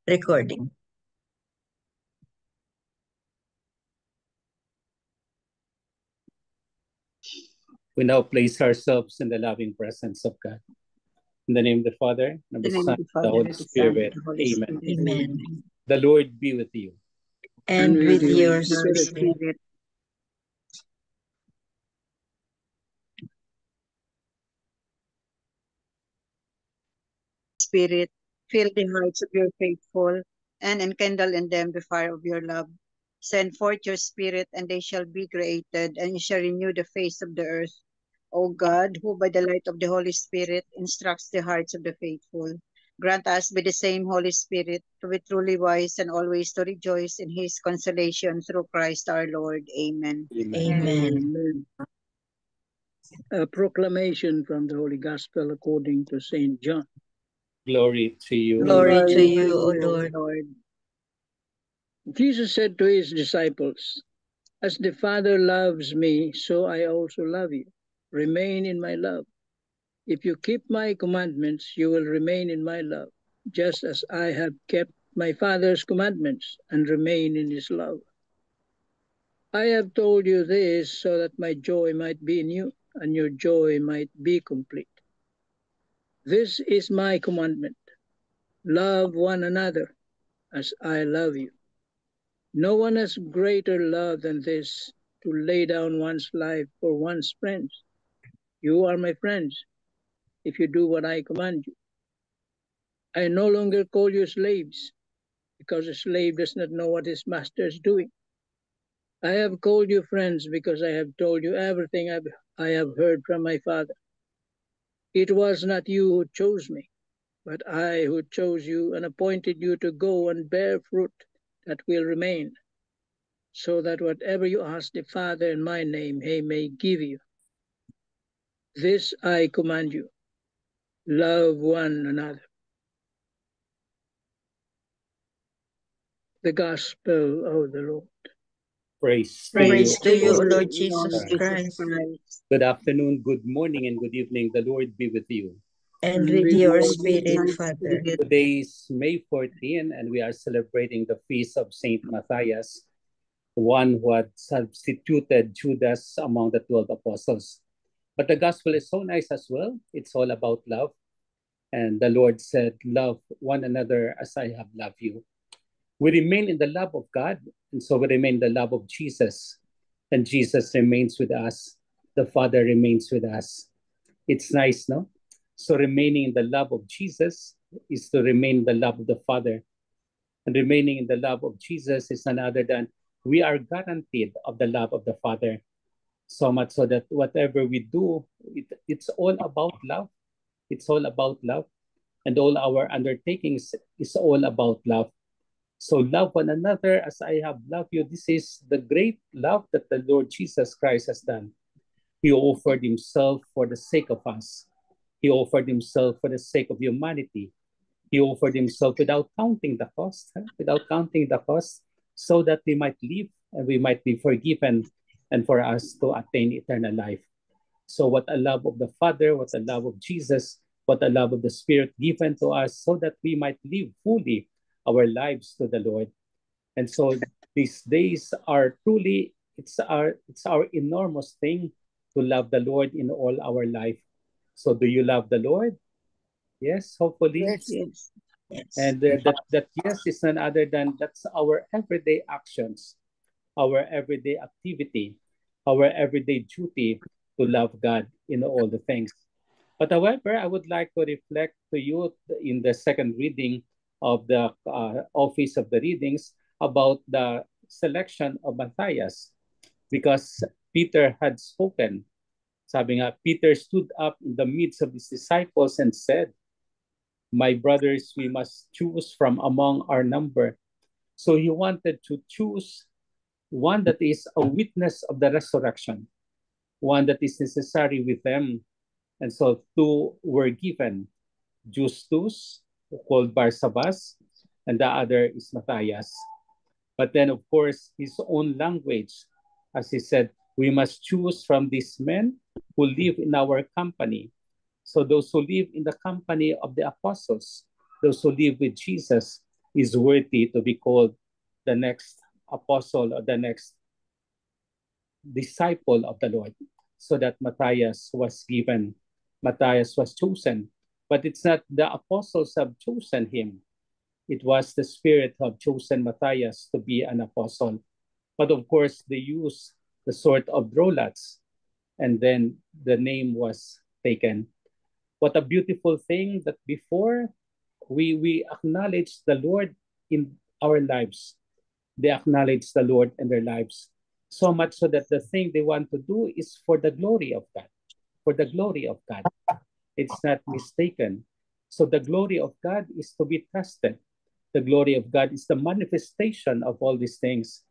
Recording. We now place ourselves in the loving presence of God. In the name of the Father, and of the Son, and the Holy Spirit. Amen. Amen. The Lord be with you. And with your spirit. Spirit, fill the hearts of your faithful, and enkindle in them the fire of your love. Send forth your Spirit, and they shall be created, and you shall renew the face of the earth. O God, who by the light of the Holy Spirit instructs the hearts of the faithful, grant us by the same Holy Spirit to be truly wise and always to rejoice in his consolation through Christ our Lord. Amen. Amen. A proclamation from the Holy Gospel according to St. John. Glory to you. Glory to you, O Lord. Jesus said to his disciples, "As the Father loves me, so I also love you. Remain in my love. If you keep my commandments, you will remain in my love, just as I have kept my Father's commandments and remain in his love. I have told you this so that my joy might be in you and your joy might be complete. This is my commandment. Love one another as I love you. No one has greater love than this, to lay down one's life for one's friends. You are my friends if you do what I command you. I no longer call you slaves, because a slave does not know what his master is doing. I have called you friends because I have told you everything I have heard from my Father. It was not you who chose me, but I who chose you and appointed you to go and bear fruit that will remain, so that whatever you ask the Father in my name, he may give you. This I command you, love one another." The Gospel of the Lord. Praise Praise to to you. you, O Lord Jesus Christ. Good afternoon, good morning, and good evening. The Lord be with you. And with your spirit, Father. Today is May 14, and we are celebrating the feast of Saint Matthias, one who had substituted Judas among the 12 apostles. But the gospel is so nice as well. It's all about love. And the Lord said, "Love one another as I have loved you." We remain in the love of God, and so we remain in the love of Jesus. And Jesus remains with us. The Father remains with us. It's nice, no? So remaining in the love of Jesus is to remain in the love of the Father. And remaining in the love of Jesus is none other than we are guaranteed of the love of the Father. So much so that whatever we do, it's all about love. It's all about love. And all our undertakings is all about love. So love one another as I have loved you. This is the great love that the Lord Jesus Christ has done. He offered himself for the sake of us. He offered himself for the sake of humanity. He offered himself without counting the cost, so that we might live and we might be forgiven and for us to attain eternal life. So what a love of the Father, what a love of Jesus, what a love of the Spirit given to us so that we might live fully our lives to the Lord. And so these days are truly, it's our enormous thing to love the Lord in all our life. So do you love the Lord? Yes, hopefully. Yes. And that yes is none other than that's our everyday actions, our everyday activity, our everyday duty to love God in all the things. But however, I would like to reflect to you in the second reading of the Office of the Readings about the selection of Matthias, because Peter had spoken. Sabi nga, Peter stood up in the midst of his disciples and said, "My brothers, we must choose from among our number." So he wanted to choose one that is a witness of the resurrection, one that is necessary with them. And so two were given, Justus, called Barsabas, and the other is Matthias. But then, of course, his own language, as he said, we must choose from these men who live in our company. So those who live in the company of the apostles, those who live with Jesus, is worthy to be called the next apostle or the next disciple of the Lord. So that Matthias was given, Matthias was chosen. But it's not the apostles have chosen him. It was the Spirit who have chosen Matthias to be an apostle. But of course, they used the sort of drolats, and then the name was taken. What a beautiful thing that before we acknowledge the Lord in our lives, they acknowledge the Lord in their lives. So much so that the thing they want to do is for the glory of God. For the glory of God. It's not mistaken. So the glory of God is to be trusted. The glory of God is the manifestation of all these things.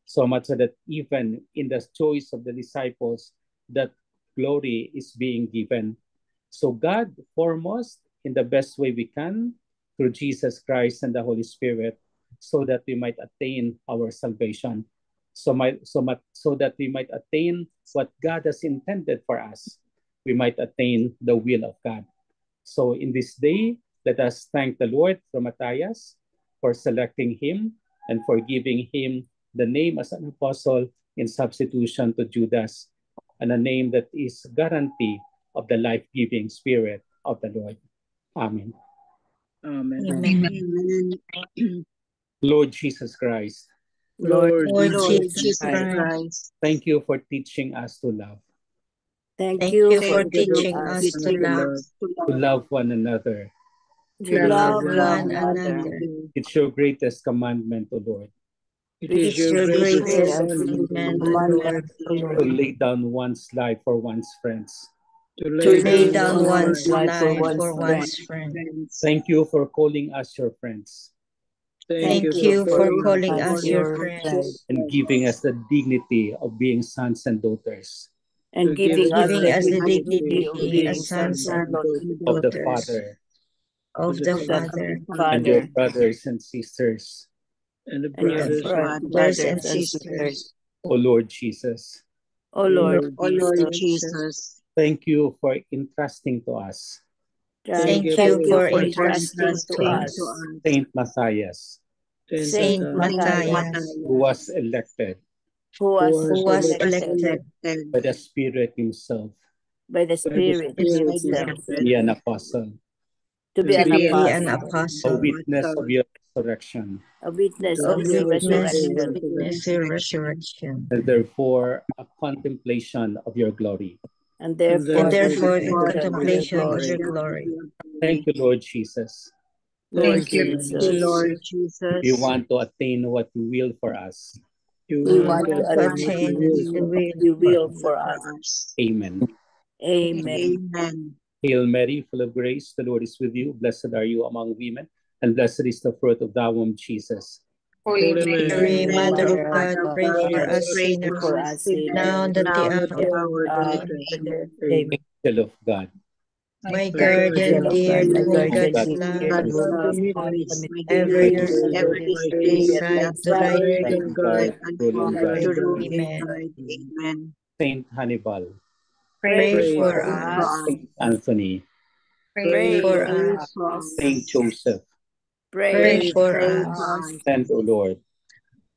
So much so that even in the choice of the disciples, that glory is being given. So God foremost in the best way we can through Jesus Christ and the Holy Spirit, so that we might attain our salvation. So that we might attain what God has intended for us. We might attain the will of God. So in this day, let us thank the Lord for Matthias, for selecting him and for giving him the name as an apostle in substitution to Judas, and a name that is guarantee of the life-giving Spirit of the Lord. Amen. Amen. Amen. Lord Jesus Christ, Lord Lord Lord Jesus Jesus Christ, Christ, thank you for teaching us to love, thank you for thank you teaching for us to teaching love, us to love one another. to love one another. It's your greatest commandment, O Lord, It It's is your your greatest greatest commandment, O commandment, Lord, Lord, to lay down one's life for one's friends. to to lay down one's one's life. life for one's friend. Thank you for calling us your friends Thank you for calling us your friends and giving us the dignity of being sons and daughters and giving us the dignity of dignity being as sons sons and and daughters of the daughters Father of the of the Father, and your Father brothers and sisters, And the and your brothers and brothers brothers and and sisters. sisters. sisters. O Lord Jesus. O Lord O Lord Jesus, Jesus, Thank you for entrusting to us Thank you you for for entrusting to entrusting us to us Saint Matthias, Saint Saint Matthias, Matthias, who was elected who who was elected elected by the Spirit himself by the by the Spirit Spirit himself to be an apostle, to be an to be an apostle, a apostle, witness of your resurrection, a witness a of your witness resurrection, of your resurrection, and therefore a contemplation of your glory. and and therefore therefore the in contemplation of your contemplation of glory. your glory. Thank you, Lord Jesus. Lord Thank you, Thank you, Jesus, Lord Jesus. We Jesus. want to attain what you will for us. You we We want want to want to to attain what attain you will the for us. will you for will us. for us. us. Amen. Amen. Amen. Hail Mary, full of grace, the Lord is with you. Blessed are you among women, and blessed is the fruit of thy womb, Jesus. Holy Mary, Mary, Mother of Mother God, of pray God, for us Pray pray for for sinners, us us sinners, now sinners, and at the now and hour at the of hour of our our death. death. Amen. Angel of God, My my guardian Angel guardian of dear, God, to my dear, whom guardian God's God, love dear, God's love love permitted is ever my given is ever ever is my laid feet, beside at the the right right right and hand hand guide, God, and rule and power guide. to rule rule and and Amen. guide. Amen. Saint Hannibal, Pray pray pray for for for Pray us, for us, us. Saint Anthony, pray for for Pray us, for us, Saint us. Joseph, pray pray pray for for for Pray us. for us, us. and O Lord.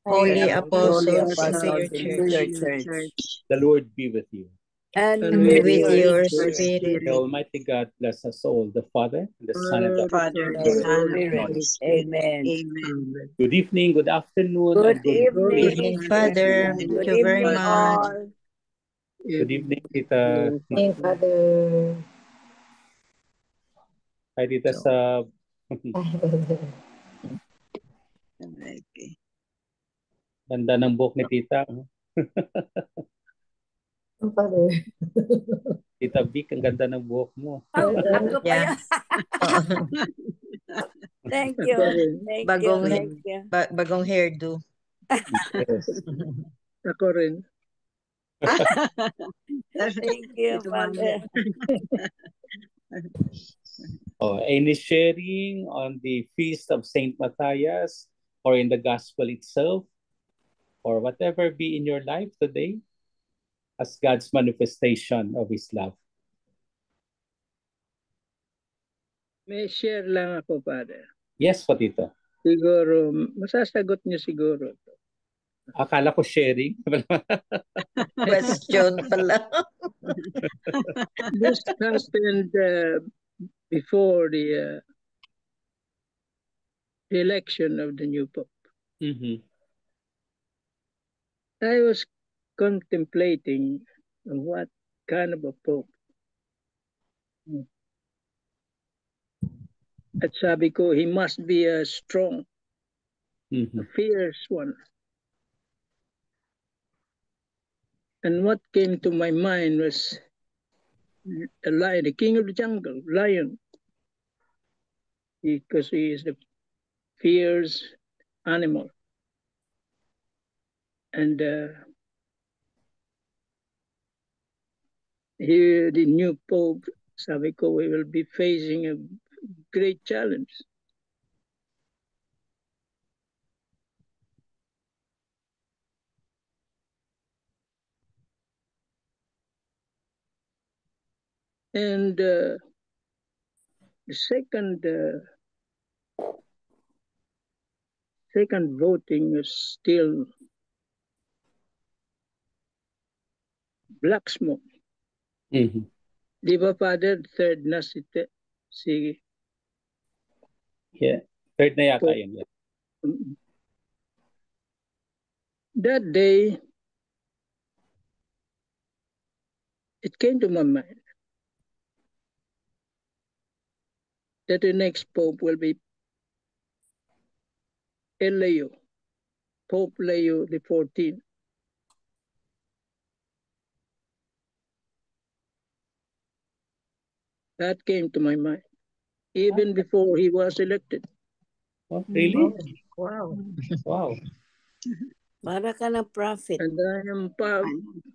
holy and holy apostles into Apostles your apostles into into church, your your church, church. The Lord be with you. and And and with with with your your your Your spirit, spirit. The spirit. Almighty God bless us all, the Father, and the Son, and the Father, Father, the the Spirit. Son, Holy and the Spirit. Holy Spirit. Spirit. Amen. Amen. Amen. Good evening, good afternoon, Good and good Good Good evening. evening, evening, Father. Amen. Thank Good you very evening, much. all. good evening, Tita. evening, Hey, Father. Hi, Tita So, Sab. Okay. Ganda ng buhok ni Tita. Father. Tita Vic, ang ganda ng buhok mo. Ako pa Yeah. yan. Thank Ako you. rin. Thank you. Bagong, Thank you. bagong hairdo. Yes. Ako rin. Thank you, Ito Father. Any sharing on the feast of Saint Matthias or in the gospel itself or whatever be in your life today as God's manifestation of His love? May share lang ako, Father. Yes, Patito. Siguro, masasagot niyo siguro. Akala ko sharing. Question pala. This happened before the election of the new Pope. Mhm. I was contemplating what kind of a Pope. At sabi ko, he must be a strong, a fierce one. And what came to my mind was a lion, the king of the jungle, lion. Because he is the fierce animal. And here the new Pope, sabi ko, we will be facing a great challenge. And the second voting is still black smoke. Mhm. Di ba, Father? Third na si Yeah. Third na yata Pope. yun. Yeah. That day, it came to my mind that the next Pope will be Leo, Pope Leo XIV. That came to my mind, even before he was elected. Oh, really? Wow. Wow. Para ka ng prophet. And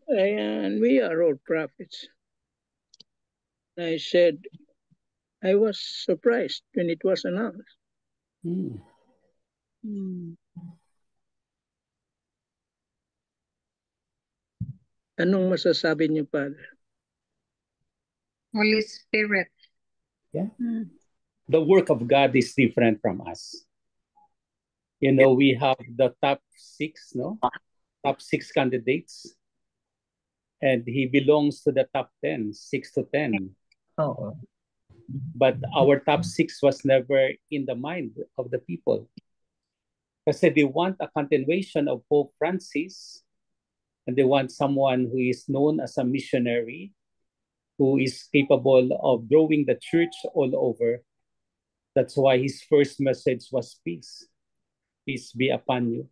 and we are all prophets. I said, I was surprised when it was announced. Anong masasabi niyo, Father? Holy Spirit. Yeah. The work of God is different from us. You know, we have the top 6, no? Top 6 candidates. And he belongs to the top 10, 6 to 10. Oh. But our top 6 was never in the mind of the people. Kasi they want a continuation of Pope Francis, and they want someone who is known as a missionary, who is capable of growing the church all over. That's why his first message was peace. Peace be upon you.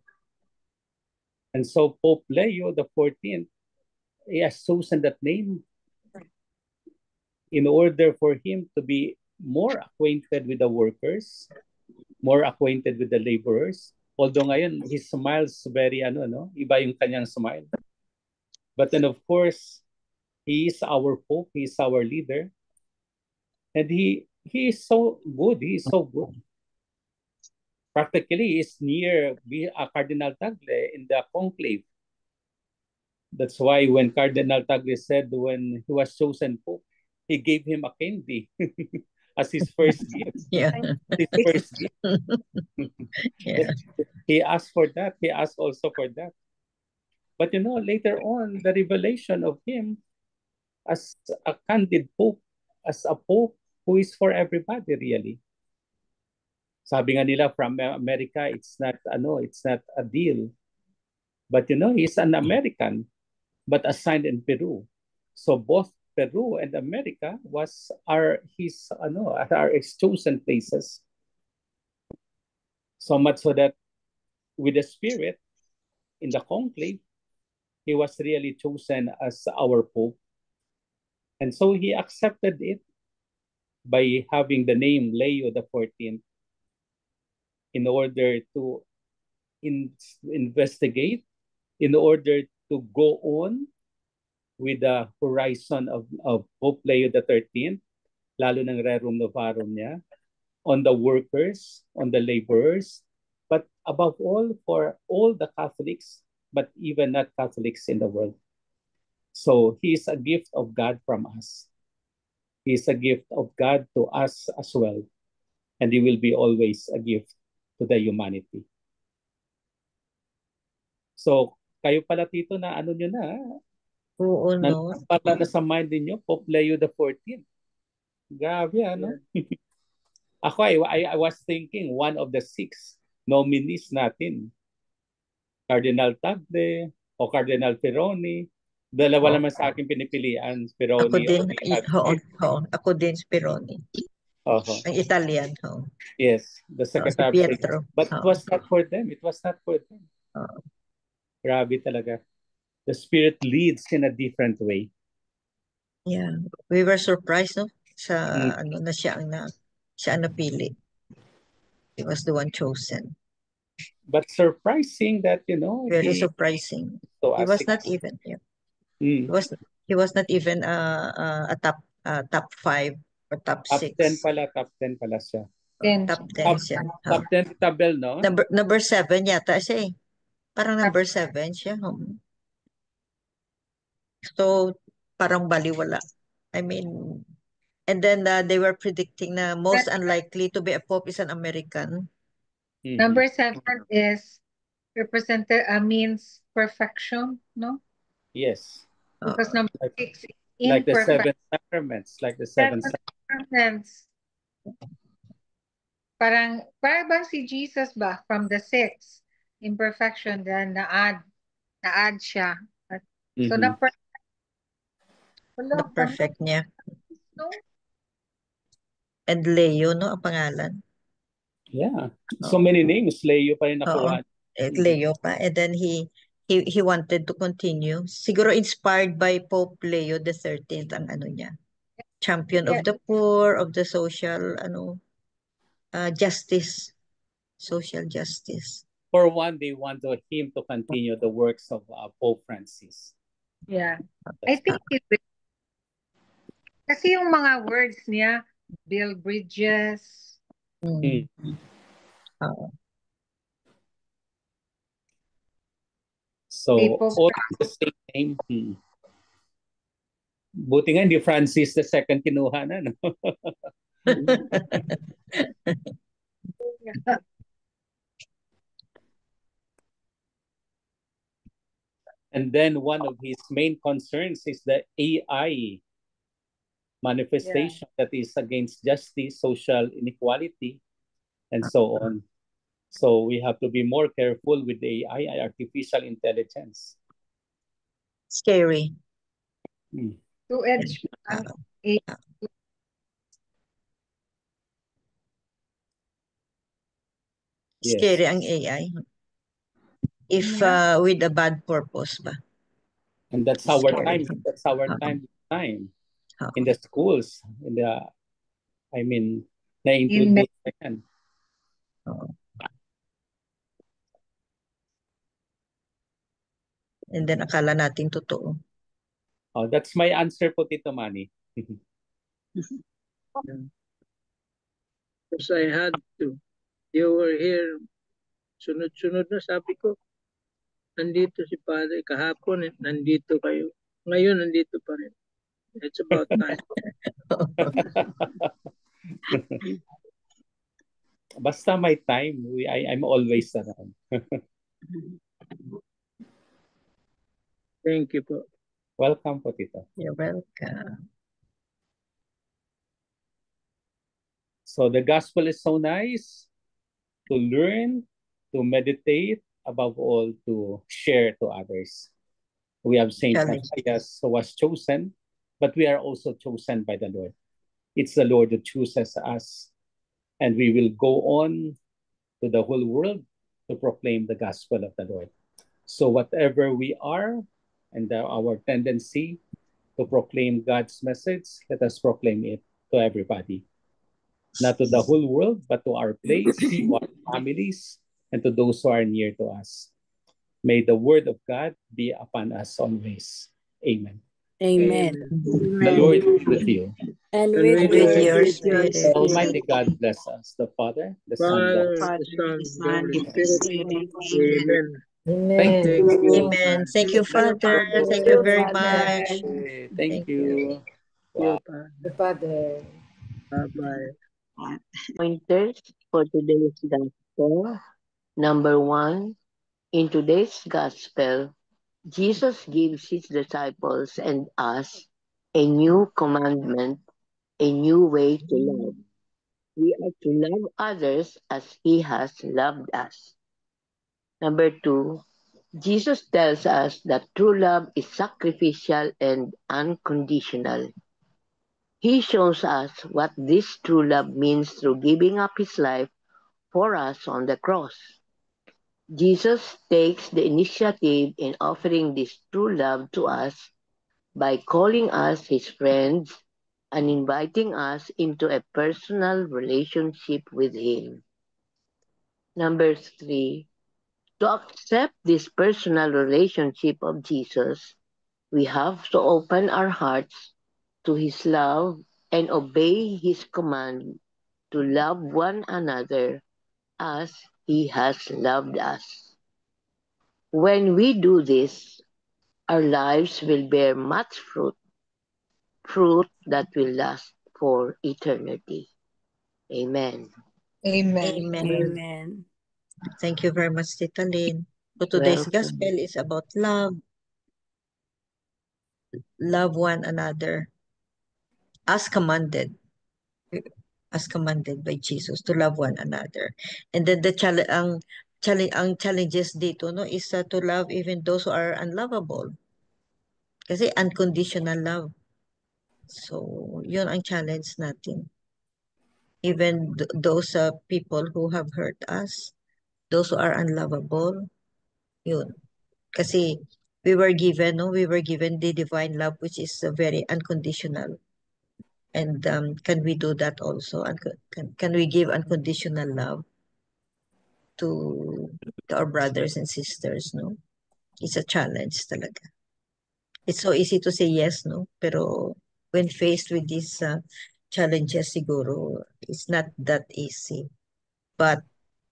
And so Pope Leo XIV, he has chosen that name in order for him to be more acquainted with the workers, more acquainted with the laborers. Although ngayon, he smiles very, iba yung kanyang smile. But then of course, he is our Pope, he is our leader. And he is so good, he is so good. Practically, he is near Cardinal Tagle in the conclave. That's why when Cardinal Tagle said when he was chosen Pope, he gave him a candy as his first gift. Yeah. His first gift. Yeah. He asked for that. He asked also for that. But later on, the revelation of him as a candid Pope, as a Pope who is for everybody, really. Sabi nga nila from America, it's not a deal. But he's an American, but assigned in Peru. So both Peru and America are his chosen places. So much so that with the Spirit in the conclave, he was really chosen as our Pope. And so he accepted it by having the name Leo XIV in order to investigate, in order to go on with the horizon of Pope Leo XIII, lalo ng Rerum Novarum niya, on the workers, on the laborers, but above all, for all the Catholics, but even not Catholics in the world. So he is a gift of God from us. He is a gift of God to us as well. And he will be always a gift to the humanity. So, kayo pala tito na ano nyo na, Oo, no? pala na sa mind ninyo, Pope Leo the 14th. Grabe, ano? Ako, I was thinking one of the 6 nominees natin. Cardinal Tagle o Cardinal Pironi. Dalawa naman sa akin pinipilian. Pironi Ako din, o ako din si Pironi. Ang Italian, Yes, the Secretary of State. Pietro. But it was not for them. It was not for them. Grabe talaga. The Spirit leads in a different way. Yeah, we were surprised, no? Sa ano na siya ang napili. He was the one chosen. But surprising that, you know, Very surprising. So he was not even, he was not even a top 5 or top 6. Top 10 pala siya. Top 10 siya. Top 10 tabel, no? Number 7 yata siya eh. Parang number 7 siya. So, parang baliwala. I mean, and then they were predicting na most unlikely to be a pope is an American. Number 7 is means perfection, no? Yes. Because number 6 is like the 7 imperfect. sacraments, like the 7 sacraments. Parang bang si Jesus ba from the 6 imperfection, then na-add siya. So the perfect niya. No? And Leo, no, ang pangalan. Yeah. So many names. Leo pa rin nakuha. Leo pa. And then he wanted to continue. Siguro inspired by Pope Leo the 13th ang ano niya. Champion of the poor, of the social justice, social justice. For one, they want him to continue the works of Pope Francis. Yeah. I think it will. Kasi yung mga words niya, build bridges. So, all the same name. Buti nga hindi Francis the second kinuha na, no? And then one of his main concerns is the AI manifestation that is against justice, social inequality, and so on. So we have to be more careful with the AI, artificial intelligence. Scary. Two-edged. Scary ang AI. If with a bad purpose ba. And that's our time. That's our time in the schools, na-introduce again. And then akala natin totoo. Oh, that's my answer po, Tito Manny. Because I had to. You were here. Sunod-sunod na sabi ko. Nandito si Padre. Kahapon, nandito kayo. Ngayon, nandito pa rin. It's about time. Basta may time, I'm always around. Thank you po. Welcome po, Tito. You're welcome. So the gospel is so nice to learn, to meditate, above all, to share to others. We have Saint Matthias who was chosen, but we are also chosen by the Lord. It's the Lord who chooses us, and we will go on to the whole world to proclaim the gospel of the Lord. So whatever we are, and our tendency to proclaim God's message, let us proclaim it to everybody. Not to the whole world, but to our place, to our families, and to those who are near to us. May the word of God be upon us always. Amen. Amen. The Lord be with you. And with your spirit. Almighty God bless us, the Father, the Son, the Son, the Spirit. Amen. Thank you. Amen. Thank you, Father. Thank you very much. Thank you. Wow. Father. Bye-bye. Pointers for today's gospel. So, number 1, in today's gospel, Jesus gives his disciples and us a new commandment, a new way to love. We are to love others as he has loved us. Number 2, Jesus tells us that true love is sacrificial and unconditional. He shows us what this true love means through giving up his life for us on the cross. Jesus takes the initiative in offering this true love to us by calling us his friends and inviting us into a personal relationship with him. Number 3, to accept this personal relationship of Jesus, we have to open our hearts to his love and obey his command to love one another as he has loved us. When we do this, our lives will bear much fruit that will last for eternity. Amen. Amen. Amen. Amen. Thank you very much, Tita Lynn. So today's Welcome. gospel is about love. Love one another as commanded. As commanded by Jesus to love one another. And then the ang challenges dito no is to love even those who are unlovable. Kasi unconditional love. So, yun ang challenge natin. Even those people who have hurt us, those who are unlovable, yun. Kasi we were given the divine love which is very unconditional. And can we do that also? Can we give unconditional love to our brothers and sisters, no? It's a challenge talaga. It's so easy to say yes, no? Pero when faced with these challenges, siguro, it's not that easy. But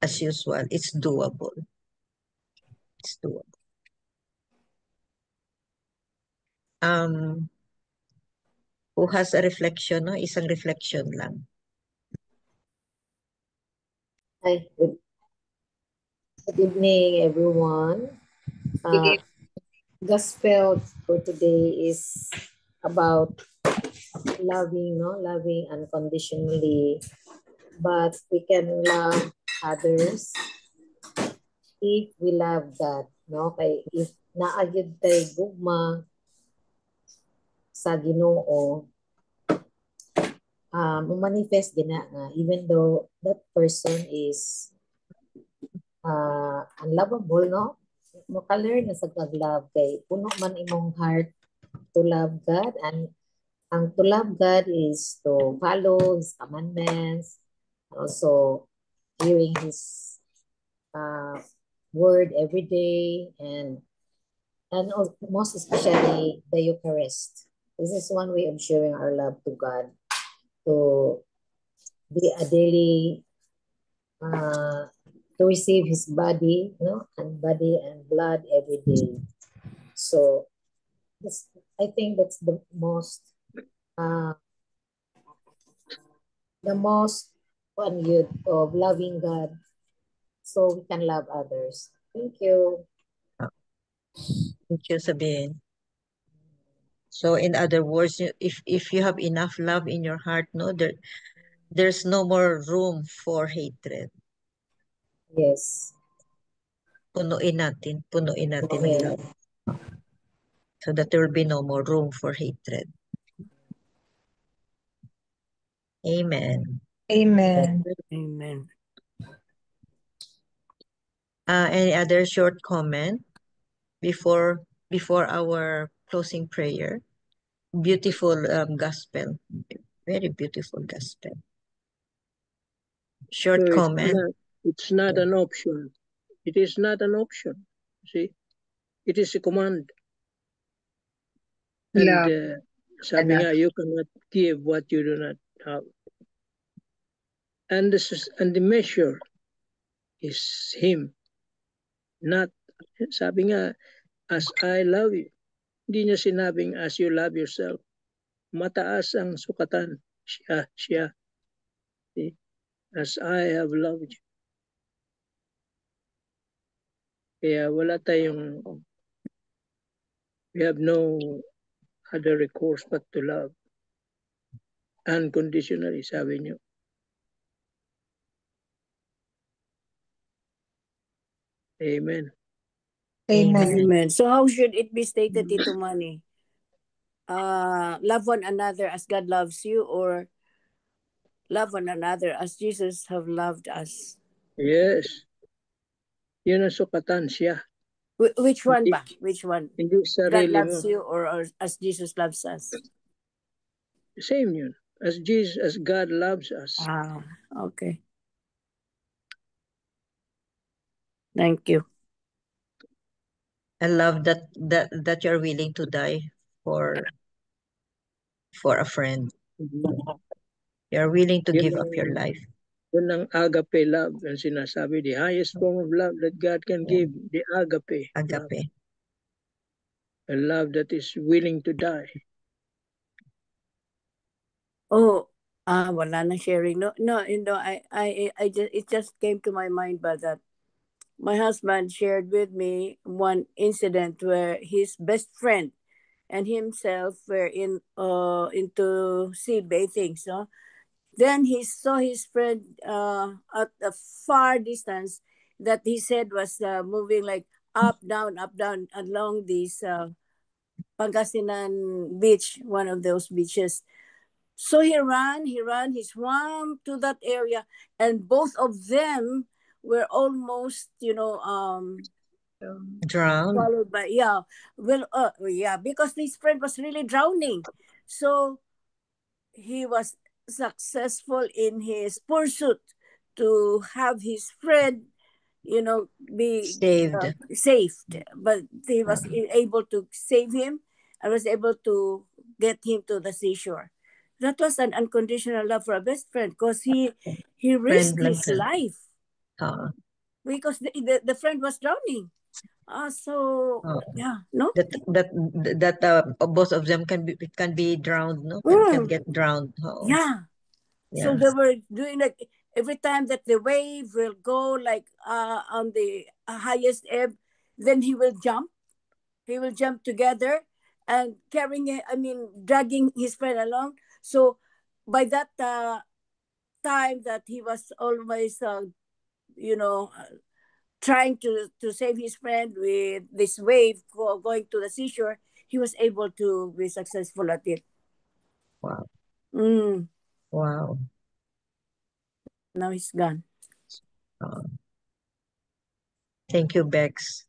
as usual, it's doable. It's doable. Who has a reflection, no? Isang reflection lang. Hi, good evening, everyone. Gospel for today is about loving unconditionally. But we can love others if we love God, no? Kay if naagid tay gugma sa Ginoo, manifest gina nga even though that person is unlovable, no? Maka-learn na sa pag-love kay puno man imong heart to love God, and ang to love God is to follow his commandments, also hearing his word every day, and most especially the Eucharist. This is one way of showing our love to God, to be a daily to receive his body, and body and blood every day. So I think that's the most fun of loving God, so we can love others. Thank you. Thank you, Sabine. So in other words, if you have enough love in your heart, no, there's no more room for hatred. Yes. Punuin natin ng Amen. love. So that there will be no more room for hatred. Amen. Amen. Amen. Any other short comment before our closing prayer? Beautiful gospel. Very beautiful gospel. Short So comment. it's not an option. It is not an option. See, it is a command. Love. And sabi nga, you cannot give what you do not have. And the measure is him. Not, sabi nga, as I love you. Hindi niya sinabing as you love yourself. Mataas ang sukatan. Siya. See? As I have loved you. Kaya we have no other recourse but to love. Unconditionally, sabi niyo. Amen. Amen. Amen. So how should it be stated, Tito Manny? Love one another as God loves you, or love one another as Jesus have loved us? Yes. Yun ang sukatan siya. Which one ba? Which one? Hindi God sarili loves mo. you, or as Jesus loves us? Same yun. As God loves us. Okay. Thank you. I love that you're willing to die for a friend. You're willing to give up your life. Yun ang agape love. Ang sinasabi, the highest form of love that God can give, the agape. Agape. A love that is willing to die. Oh, wala na sharing. No, it just came to my mind, but that my husband shared with me one incident where his best friend and himself were into sea bathing. So then he saw his friend at a far distance that he said was moving like up, down, along this Pangasinan beach, one of those beaches. So he swam to that area, and both of them were almost, Drowned. followed by, because his friend was really drowning. So he was successful in his pursuit to have his friend, be saved. But he was able to save him and was able to get him to the seashore. That was an unconditional love for a best friend, because he risked his life because the friend was drowning. That both of them can be drowned, no? Can get drowned. Yeah. So they were doing like every time that the wave will go like on the highest ebb, then he will jump. He will jump together and dragging his friend along. So by that time that he was always, trying to save his friend with this wave going to the seashore, he was able to be successful at it. Wow. Wow. Now he's gone. Thank you, Bex.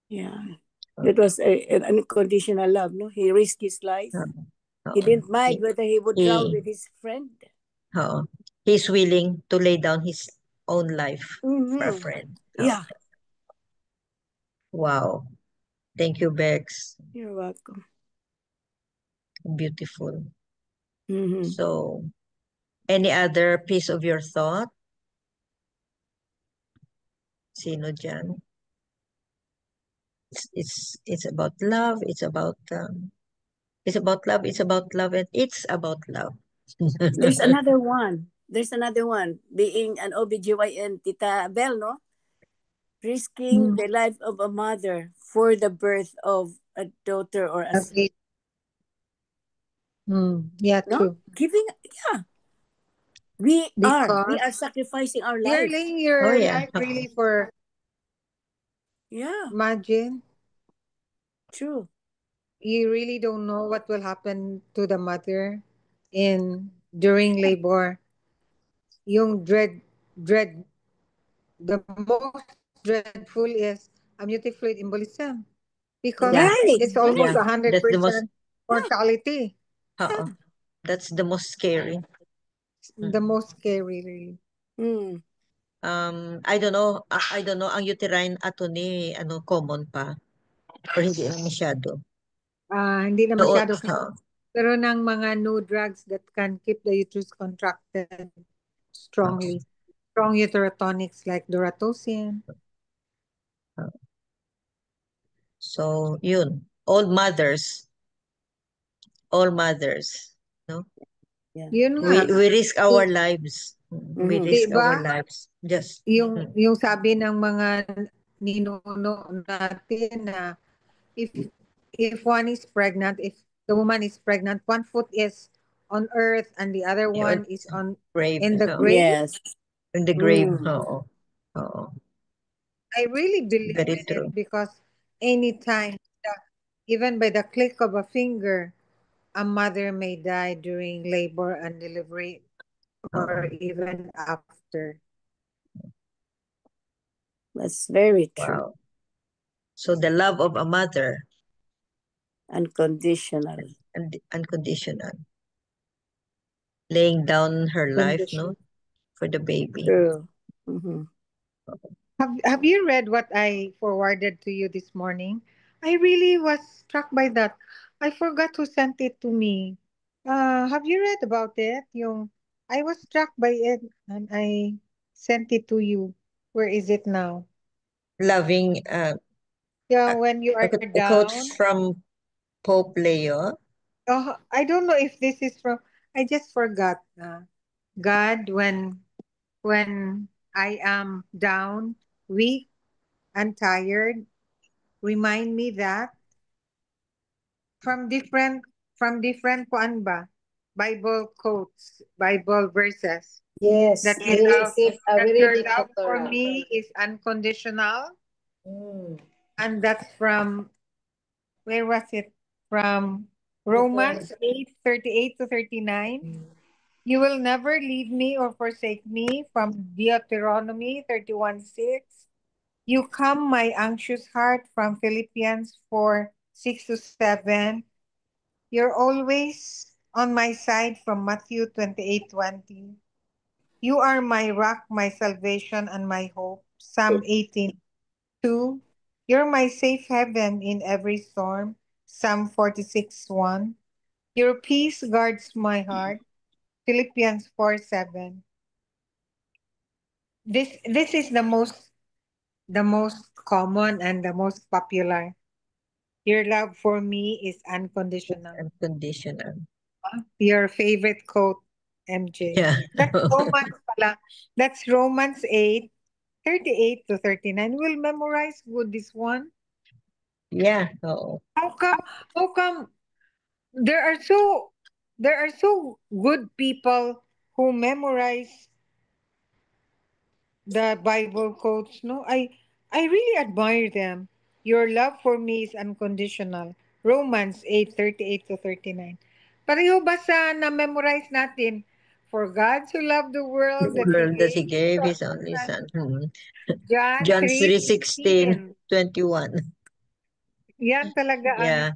Yeah. It was an unconditional love, no? He risked his life. He didn't mind whether he would drown with his friend. He's willing to lay down his own life for a friend. Yeah. Wow. Thank you, Bex. You're welcome. Beautiful. So, any other piece of your thought? Sino dyan? It's about love. It's about love. It's about love, and it's about love. There's another one. Being an OBGYN, Tita Bel, no? Risking the life of a mother for the birth of a daughter or a son. Yeah, no? True. Giving, we are sacrificing our life. You're laying your life really for. Yeah. Imagine. True. You really don't know what will happen to the mother during labor. Yung the most dreadful is amniotic fluid embolism, because it's almost 100% mortality. That's the most scary. The most scary, really. I don't know. Ang uterine atony, common pa, or hindi na masyado. Hindi na masyado. Pero ng mga new drugs that can keep the uterus contracted strongly. Strong uterotonics like Doratocin. So, yun. All mothers. No? Yeah. We risk our lives. We risk our lives. Just. Yung sabi ng mga ninuno natin na if one is pregnant, if the woman is pregnant, one foot is on earth and the other one is grave, in the no? grave. Yes. In the grave. Mm. Oo. Oo. I really believe Very in true. it because anytime, even by the click of a finger, a mother may die during labor and delivery or even after. That's very true. Wow. So the love of a mother, Unconditional. and unconditional, laying down her life, no, for the baby. True. Mhm. Have you read what I forwarded to you this morning? I really was struck by that. I forgot who sent it to me. Have you read about it? I was struck by it and I sent it to you. Where is it now? Loving, Yeah, when you are a quote down. from Pope Leo. Oh, I don't know if this is from. I just forgot. God, when I am down, weak, and tired, remind me that from different kuan ba, Bible quotes, Bible verses. Yes, That we receive, we read your it love after. for me is unconditional, Mm. and that's from where was it? From Romans 8:38 to 39. Mm. You will never leave me or forsake me, from Deuteronomy 31:6. You calm my anxious heart, from Philippians 4:6 to 7. You're always on my side, from Matthew 28:20. You are my rock, my salvation, and my hope, Psalm 18:2. You're my safe haven in every storm, Psalm 46:1. Your peace guards my heart, Philippians 4:7. This is the most common and the most popular. Your love for me is unconditional. Unconditional. Your favorite quote, MJ. Yeah. That's Romans pala. That's Romans 8:38 to 39. We'll memorize good this one. Yeah. Oo. How come there are so good people who memorize the Bible quotes, no? I really admire them. Your love for me is unconditional. Romans 8:38 to 39. Pareho ba sa na-memorize natin? For God so loved the The world that world that he He gave gave His his only son. son. John John 3:16. 3:16-21. Yan talaga ang Yeah.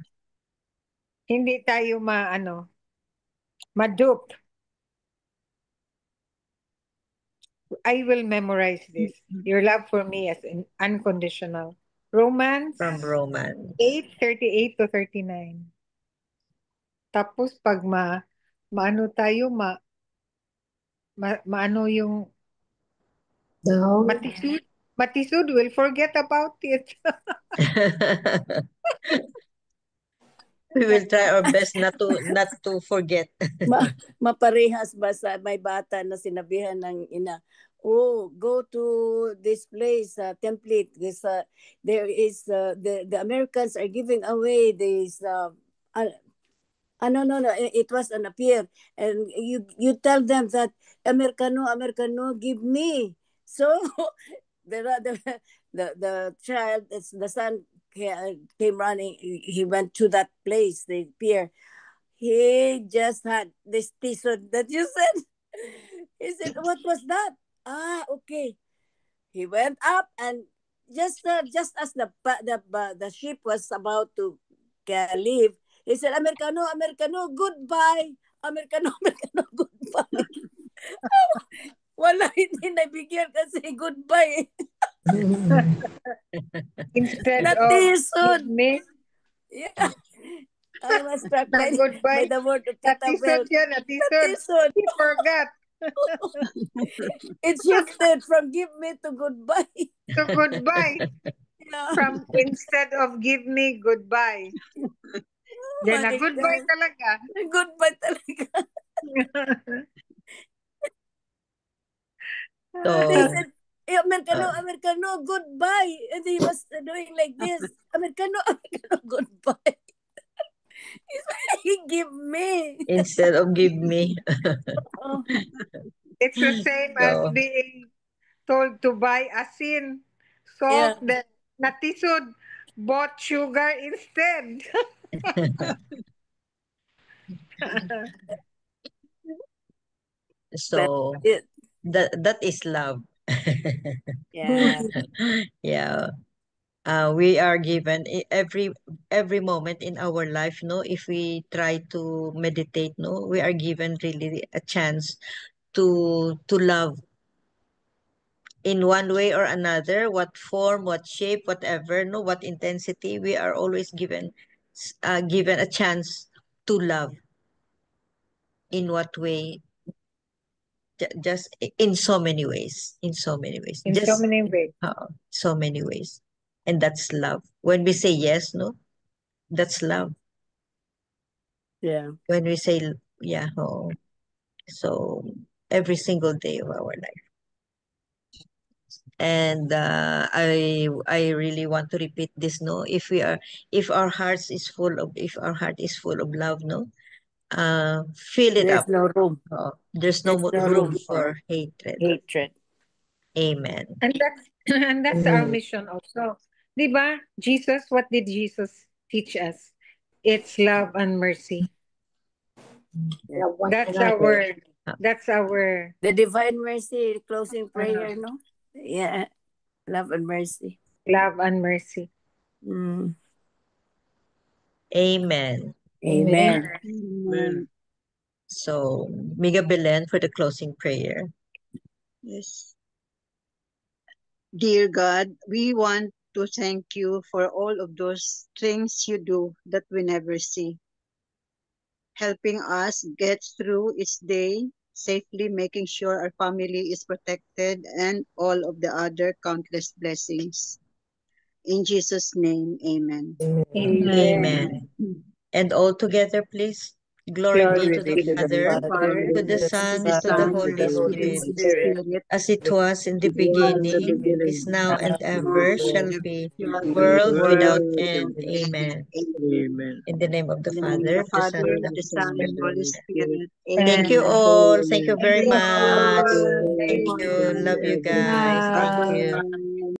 hindi tayo madupe. I will memorize this. Your love for me is unconditional. Romans From Romans. 8:38 to 39. Tapos pag maano tayo, maano yung Down. matisud, we'll forget about it. We will try our best not to forget. Maparehas ba sa may bata na sinabihan ng ina, oh, go to this place, template. There is the Americans are giving away this. No, it was an appear, and you tell them that Americano, give me. So the child, the son came running. He went to that place, the pier. He just had this t-shirt that you said. He said, "What was that?" Ah, okay. He went up and just as the ship was about to leave, he said, "Americano, goodbye. Americano, goodbye." Wala, hindi nabigyan kasi goodbye. Instead of Natisod. me, Yeah. I was struck by goodbye. the word of Tita Natisod Bel. siya, natisod. He forgot. It shifted from give me to goodbye. So goodbye. Yeah. From instead of give me, goodbye. Then My goodbye God. talaga. Goodbye talaga. So, They said, Americano, Americano, goodbye. And he was doing like this. Americano, Americano, goodbye. He give me. Instead of give me. Oh, It's the same as So, being told to buy asin, yeah. salt, then natisod bought sugar instead. so It, that is love. yeah. Yeah. We are given every moment in our life, no, if we try to meditate, no, we are given really a chance to love in one way or another, what form, what shape, whatever, no, what intensity, we are always given a chance to love. In what way? Just in so many ways, in so many ways, In so just many ways. so many ways. And that's love. When we say yes, no, that's love. Yeah. When we say, yeah, oh, so every single day of our life. And I really want to repeat this, no, if our hearts is full of if our heart is full of love, no, fill it There's up. no room. There's no There's no room room for for hatred. hatred. Amen. And that's our mission also. Diba? Jesus, what did Jesus teach us? It's love and mercy. Love one That's another. our The divine mercy, closing prayer, no? Yeah. Love and mercy. love and mercy. Mm. Amen. Amen. Amen. So, Miga Belen for the closing prayer. Yes. Dear God, we want to thank you for all of those things you do that we never see, helping us get through each day safely, making sure our family is protected, and all of the other countless blessings. In Jesus' name, amen. Amen. And all together, please. Glory be Glory to be the to the Father, Father, to the to the Son, The and to the Son, Son, to Holy the and Holy the Spirit, Holy Spirit, Spirit, as it was in the was in the beginning, is beginning, now, and ever shall be, world without world end. without end. Amen. Amen. In the name of the In the name of Father, the of the Son, Father, and of of the the Holy Son, Spirit. and Holy Spirit. Thank you Amen. all. Thank you Thank very you much. all. Thank you. Love you Good guys. Thank night. you. Bye-bye.